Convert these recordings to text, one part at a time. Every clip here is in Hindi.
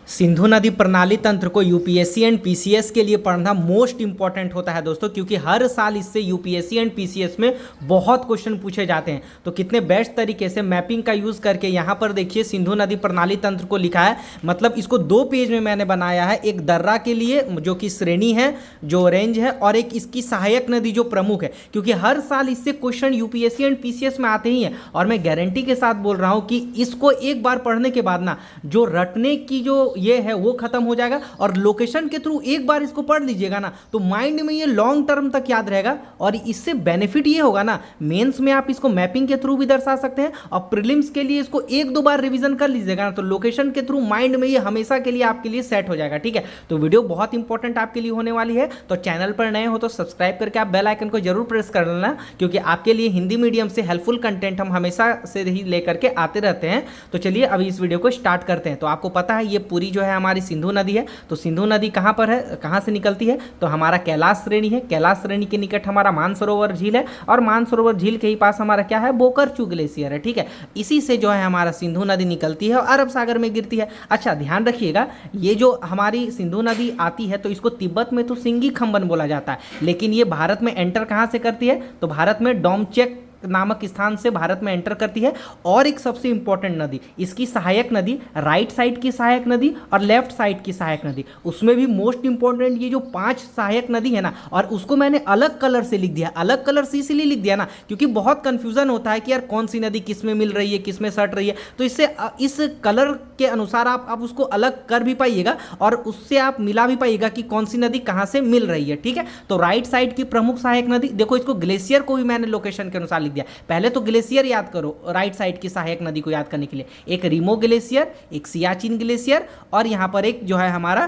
सिंधु नदी प्रणाली तंत्र को यूपीएससी एंड पीसीएस के लिए पढ़ना मोस्ट इंपॉर्टेंट होता है दोस्तों, क्योंकि हर साल इससे यूपीएससी एंड पीसीएस में बहुत क्वेश्चन पूछे जाते हैं। तो कितने बेस्ट तरीके से मैपिंग का यूज़ करके यहाँ पर देखिए सिंधु नदी प्रणाली तंत्र को लिखा है। मतलब इसको दो पेज में मैंने बनाया है, एक दर्रा के लिए जो कि श्रेणी है, जो रेंज है, और एक इसकी सहायक नदी जो प्रमुख है, क्योंकि हर साल इससे क्वेश्चन यूपीएससी एंड पीसीएस में आते ही हैं। और मैं गारंटी के साथ बोल रहा हूँ कि इसको एक बार पढ़ने के बाद ना जो रटने की जो ये है वो खत्म हो जाएगा, और लोकेशन के थ्रू एक बार इसको पढ़ लीजिएगा ना तो माइंड में ये लॉन्ग टर्म तक याद रहेगा। और इससे बेनिफिट ये होगा ना, मेंस में आप इसको मैपिंग के थ्रू भी दर्शा सकते हैं, और प्रीलिम्स के लिए इसको एक दो बार रिवीजन कर लीजिएगा ना तो लोकेशन के थ्रू माइंड में ये हमेशा के लिए आपके लिए सेट हो जाएगा। ठीक है, तो वीडियो बहुत इंपॉर्टेंट आपके लिए होने वाली है। तो चैनल पर नए हो तो सब्सक्राइब करके आप बेल आइकन को जरूर प्रेस कर लेना, क्योंकि आपके लिए हिंदी मीडियम से हेल्पफुल कंटेंट हम हमेशा से ही लेकर के आते रहते हैं। तो चलिए अभी इस वीडियो को स्टार्ट करते हैं। तो आपको पता है ये पूरी जो है हमारी सिंधु नदी है। तो सिंधु नदी कहाँ पर है, कहाँ से निकलती है, तो हमारा कैलाश श्रेणी है। कैलाश श्रेणी के निकट हमारा मानसरोवर झील है, और मानसरोवर झील के ही पास हमारा क्या है, बोकरचू ग्लेशियर है। ठीक है, इसी से जो है हमारा सिंधु नदी निकलती है और अरब सागर में गिरती है। अच्छा ध्यान रखिएगा, ये जो हमारी सिंधु नदी आती है तो इसको तिब्बत में तो सिंगी खम्बन बोला जाता है, लेकिन ये भारत में एंटर कहाँ से करती है, तो भारत में डोमचेक नामक स्थान से भारत में एंटर करती है। और एक सबसे इंपॉर्टेंट नदी, इसकी सहायक नदी, राइट साइड की सहायक नदी और लेफ्ट साइड की सहायक नदी, उसमें भी मोस्ट इंपॉर्टेंट ये जो 5 सहायक नदी है ना, और उसको मैंने अलग कलर से लिख दिया। अलग कलर से इसीलिए लिख दिया ना क्योंकि बहुत कंफ्यूजन होता है कि यार कौन सी नदी किस में मिल रही है, किस में सट रही है। तो इससे इस कलर के अनुसार आप उसको अलग कर भी पाइएगा और उससे आप मिला भी पाइएगा कि कौन सी नदी कहाँ से मिल रही है। ठीक है, तो राइट साइड की प्रमुख सहायक नदी, देखो इसको ग्लेशियर को भी मैंने लोकेशन के अनुसार दिया। पहले तो ग्लेशियर याद करो राइट साइड की सहायक नदी को याद करने के लिए, एक रीमो ग्लेशियर, एक सियाचिन ग्लेशियर, और यहाँ पर एक जो है हमारा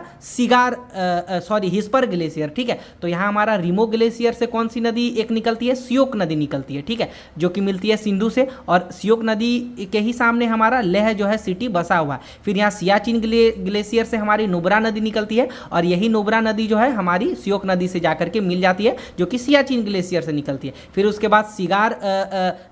हिस्पर ग्लेशियर। ठीक है, तो यहाँ हमारा रीमो ग्लेशियर से कौन सी नदी एक निकलती है, सियोक नदी निकलती है। ठीक है, जो कि मिलती है सिंधु से, और सियोक नदी के ही सामने हमारा लेह जो है सिटी बसा हुआ है। फिर यहाँ सियाचिन ग्लेशियर से हमारी नुब्रा नदी निकलती है, और यही नुब्रा नदी जो है हमारी सियोक नदी से जाकर के मिल जाती है, जो कि सियाचिन ग्लेशियर से निकलती है। फिर उसके बाद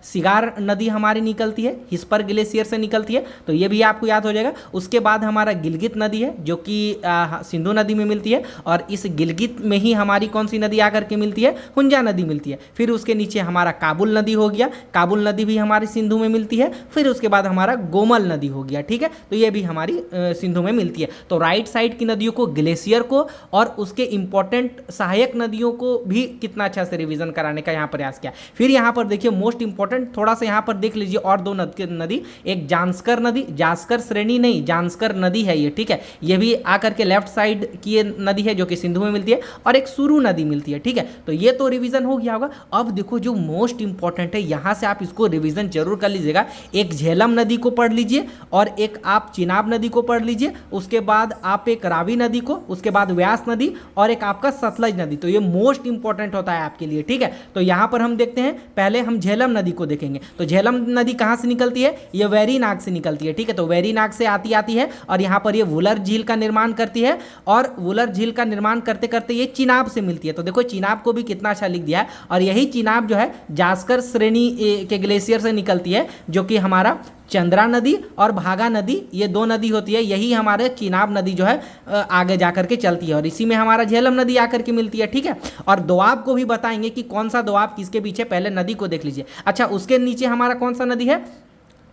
सिगार नदी हमारी निकलती है, हिस्पर ग्लेशियर से निकलती है, तो ये भी आपको याद हो जाएगा। उसके बाद हमारा गिलगित नदी है, जो कि सिंधु नदी में मिलती है, और इस गिलगित में ही हमारी कौन सी नदी आकर के मिलती है, हुंजा नदी मिलती है। फिर उसके नीचे हमारा काबुल नदी हो गया, काबुल नदी भी हमारी सिंधु में मिलती है। फिर उसके बाद हमारा गोमल नदी हो गया। ठीक है, तो ये भी हमारी सिंधु में मिलती है। तो राइट साइड की नदियों को, ग्लेशियर को और उसके इंपॉर्टेंट सहायक नदियों को भी कितना अच्छा से रिवीजन कराने का यहाँ प्रयास किया। फिर यहाँ पर देखिए मोस्ट इंपॉर्टेंट थोड़ा सा यहाँ पर देख लीजिए और दो नदी, एक जांस्कर नदी, जांस्कर श्रेणी नहीं जांस्कर नदी है ये। ठीक है, ये भी आकर के लेफ्ट साइड की ये नदी है जो कि सिंधु में मिलती है, और एक सुरू नदी मिलती है। ठीक है, तो ये तो रिवीजन हो गया होगा। अब देखो जो मोस्ट इंपॉर्टेंट है, यहाँ से आप इसको रिवीजन जरूर कर लीजिएगा। एक झेलम नदी को पढ़ लीजिए, और एक आप चिनाब नदी को पढ़ लीजिए, उसके बाद आप एक रावी नदी को, उसके बाद व्यास नदी, और एक आपका सतलज नदी। तो ये मोस्ट इंपॉर्टेंट होता है आपके लिए। ठीक है, तो यहाँ पर हम देखते हैं, पहले हम झेलम नदी को देखेंगे। तो झेलम नदी कहाँ से निकलती है, ये वेरीनाग से निकलती है। ठीक है, तो वेरीनाग से आती है और यहाँ पर ये वुलर झील का निर्माण करती है, और वुलर झील का निर्माण करते करते ये चिनाब से मिलती है। तो देखो चिनाब को भी कितना अच्छा लिख दिया है, और यही चिनाब जो है जास्कर श्रेणी के ग्लेशियर से निकलती है, जो कि हमारा चंद्रा नदी और भागा नदी, ये दो नदी होती है। यही हमारे चिनाब नदी जो है आगे जाकर के चलती है, और इसी में हमारा झेलम नदी आकर के मिलती है। ठीक है, और दोआब को भी बताएंगे कि कौन सा दोआब किसके पीछे, पहले नदी को देख लीजिए। अच्छा, उसके नीचे हमारा कौन सा नदी है,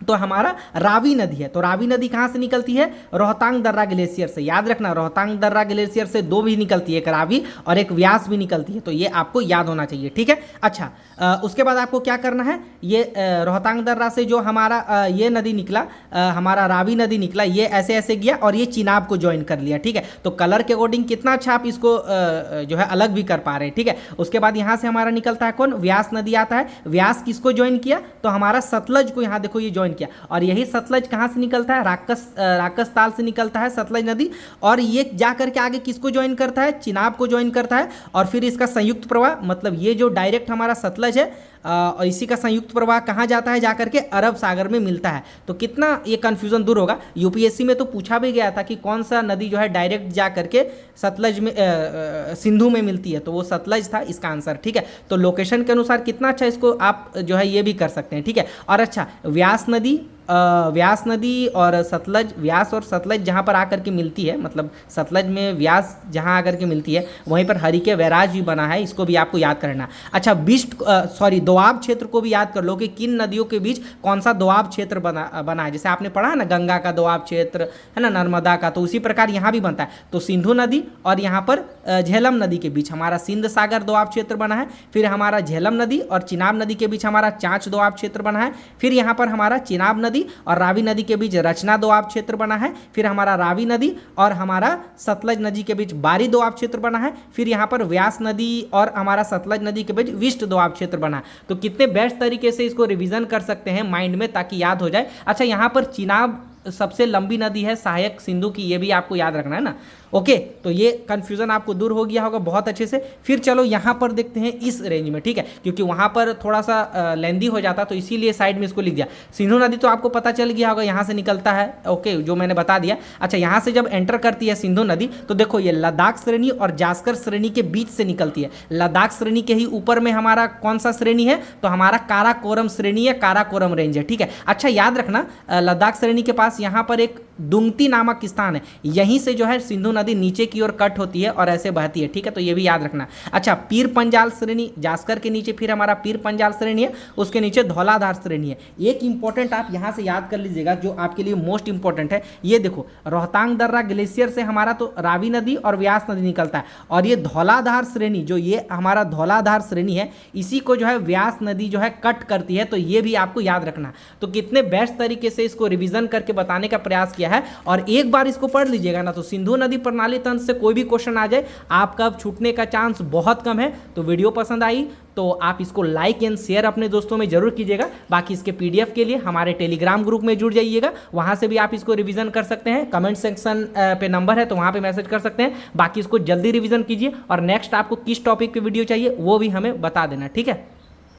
तो हमारा रावी नदी है। तो रावी नदी कहाँ से निकलती है, रोहतांग दर्रा ग्लेशियर से। याद रखना, रोहतांग दर्रा ग्लेशियर से दो भी निकलती है, एक रावी और एक व्यास भी निकलती है, तो ये आपको याद होना चाहिए। ठीक है, अच्छा उसके बाद आपको क्या करना है, ये रोहतांग दर्रा से जो हमारा ये नदी निकला, हमारा रावी नदी निकला, ये ऐसे ऐसे गया और ये चिनाब को ज्वाइन कर लिया। ठीक है, तो कलर के अकॉर्डिंग कितना अच्छा आप इसको जो है अलग भी कर पा रहे हैं। ठीक है, उसके बाद यहाँ से हमारा निकलता है कौन, व्यास नदी आता है। व्यास किसको ज्वाइन किया, तो हमारा सतलज को, यहाँ देखो ये ज्वाइन किया, और यही सतलज कहाँ से निकलता है, राकस ताल से निकलता है सतलज नदी, और ये जा करके आगे किसको ज्वाइन करता है, चिनाब को ज्वाइन करता है। और फिर इसका संयुक्त प्रवाह, मतलब ये जो डायरेक्ट हमारा सतलज है, और इसी का संयुक्त प्रवाह कहाँ जाता है, जाकर के अरब सागर में मिलता है। तो कितना ये कन्फ्यूजन दूर होगा। यूपीएससी में तो पूछा भी गया था कि कौन सा नदी जो है डायरेक्ट जा करके सतलज में सिंधु में मिलती है, तो वो सतलज था इसका आंसर। ठीक है, तो लोकेशन के अनुसार कितना अच्छा इसको आप जो है ये भी कर सकते हैं। ठीक है, और अच्छा व्यास नदी व्यास नदी और सतलज, व्यास और सतलज जहाँ पर आकर के मिलती है, मतलब सतलज में व्यास जहाँ आकर के मिलती है वहीं पर हरिके बैराज भी बना है, इसको भी आपको याद करना। अच्छा, दोआब क्षेत्र को भी याद कर लो कि किन नदियों के बीच कौन सा दोआब क्षेत्र बना है। जैसे आपने पढ़ा है ना, गंगा का दोआब क्षेत्र है ना, नर्मदा का, तो उसी प्रकार यहाँ भी बनता है। तो सिंधु नदी और यहाँ पर झेलम नदी के बीच हमारा सिंध सागर दोआब क्षेत्र बना है। फिर हमारा झेलम नदी और चिनाब नदी के बीच हमारा चांच दोआब क्षेत्र बना है। फिर यहाँ पर हमारा चिनाब नदी और रावी नदी के बीच रचना दोआब क्षेत्र बना है। फिर हमारा रावी नदी और हमारा सतलज नदी के बीच बारी दोआब क्षेत्र बना है। फिर यहाँ पर व्यास नदी और हमारा सतलज नदी के बीच विष्ट दोआब क्षेत्र बना है। तो कितने बेस्ट तरीके से इसको रिवीजन कर सकते हैं माइंड में, ताकि याद हो जाए। अच्छा, यहाँ पर चिनाब सबसे लंबी नदी है सहायक सिंधु की, ये भी आपको याद रखना है ना। ओके, तो ये कंफ्यूजन आपको दूर हो गया होगा बहुत अच्छे से। फिर चलो यहाँ पर देखते हैं इस रेंज में, ठीक है, क्योंकि वहाँ पर थोड़ा सा लेंदी हो जाता, तो इसीलिए साइड में इसको लिख दिया। सिंधु नदी तो आपको पता चल गया होगा, यहाँ से निकलता है, ओके, जो मैंने बता दिया। अच्छा, यहाँ से जब एंटर करती है सिंधु नदी, तो देखो ये लद्दाख श्रेणी और जास्कर श्रेणी के बीच से निकलती है। लद्दाख श्रेणी के ही ऊपर में हमारा कौन सा श्रेणी है, तो हमारा काराकोरम श्रेणी है, काराकोरम रेंज है, ठीक है। अच्छा, याद रखना लद्दाख श्रेणी के पास यहाँ पर एक दुंगती नामक स्थान है, यहीं से जो है सिंधु नदी नीचे की ओर कट होती है और ऐसे बहती है, ठीक है, तो ये भी याद रखना। अच्छा, पीर पंजाल श्रेणी जास्कर के नीचे फिर हमारा पीर पंजाल श्रेणी है, उसके नीचे धौलाधार श्रेणी है। एक इंपॉर्टेंट आप यहाँ से याद कर लीजिएगा जो आपके लिए मोस्ट इंपॉर्टेंट है, ये देखो रोहतांग दर्रा ग्लेशियर से हमारा तो रावी नदी और व्यास नदी निकलता है, और ये धौलाधार श्रेणी जो ये हमारा धौलाधार श्रेणी है, इसी को जो है व्यास नदी जो है कट करती है, तो ये भी आपको याद रखना। तो कितने बेस्ट तरीके से इसको रिवीजन करके बताने का प्रयास किया है, और एक बार इसको पढ़ लीजिएगा ना, तो सिंधु नदी प्रणाली तंत्र से कोई भी क्वेश्चन आ जाए आपका छूटने का चांस बहुत कम है। तो वीडियो पसंद आई तो आप इसको लाइक एंड शेयर अपने दोस्तों में जरूर कीजिएगा। बाकी इसके पीडीएफ के लिए हमारे टेलीग्राम ग्रुप में जुड़ जाइएगा, वहां से भी आप इसको रिवीजन कर सकते हैं। कमेंट सेक्शन पे नंबर है, तो वहां पे मैसेज कर सकते हैं। बाकी इसको जल्दी रिवीजन कीजिए, और नेक्स्ट आपको किस टॉपिक पे वीडियो चाहिए वो भी हमें बता देना, ठीक है।